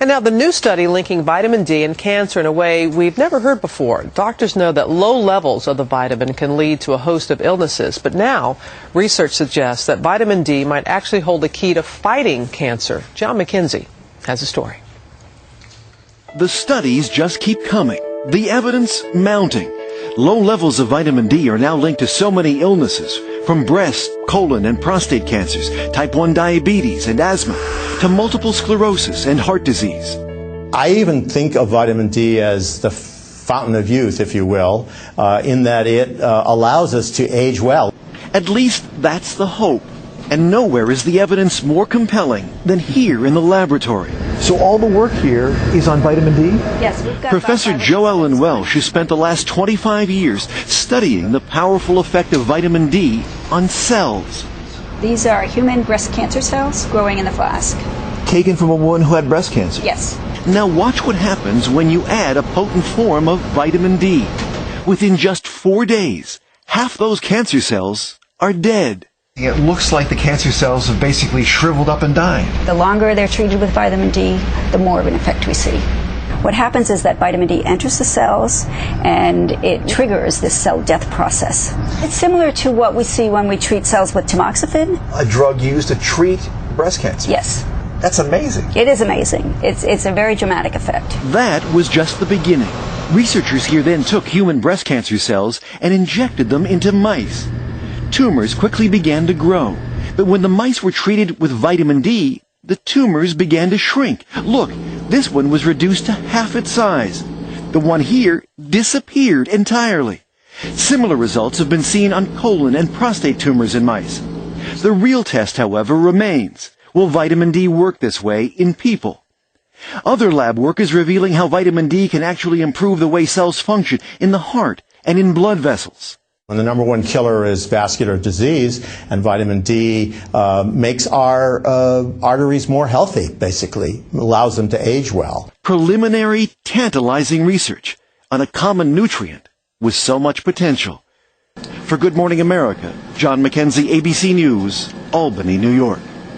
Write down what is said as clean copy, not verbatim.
And now the new study linking vitamin D and cancer in a way we've never heard before. Doctors know that low levels of the vitamin can lead to a host of illnesses, but now research suggests that vitamin D might actually hold the key to fighting cancer. John McKenzie has a story. The studies just keep coming, the evidence mounting. Low levels of vitamin D are now linked to so many illnesses, from breast, colon, and prostate cancers, type 1 diabetes and asthma, to multiple sclerosis and heart disease. I even think of vitamin D as the fountain of youth, if you will, in that it allows us to age well. At least that's the hope. And nowhere is the evidence more compelling than here in the laboratory. So all the work here is on vitamin D? Yes, we've got Professor Joellen Welsh has spent the last 25 years studying the powerful effect of vitamin D on cells. These are human breast cancer cells growing in the flask. Taken from a woman who had breast cancer? Yes. Now watch what happens when you add a potent form of vitamin D. Within just 4 days, half those cancer cells are dead. It looks like the cancer cells have basically shriveled up and died. The longer they're treated with vitamin D, the more of an effect we see. What happens is that vitamin D enters the cells and it triggers this cell death process. It's similar to what we see when we treat cells with tamoxifen. A drug used to treat breast cancer? Yes. That's amazing. It is amazing. It's a very dramatic effect. That was just the beginning. Researchers here then took human breast cancer cells and injected them into mice. Tumors quickly began to grow, but when the mice were treated with vitamin D, the tumors began to shrink. Look, this one was reduced to half its size. The one here disappeared entirely. Similar results have been seen on colon and prostate tumors in mice. The real test, however, remains. Will vitamin D work this way in people? Other lab work is revealing how vitamin D can actually improve the way cells function in the heart and in blood vessels. And the number one killer is vascular disease, and vitamin D makes our arteries more healthy, basically, allows them to age well. Preliminary, tantalizing research on a common nutrient with so much potential. For Good Morning America, John McKenzie, ABC News, Albany, New York.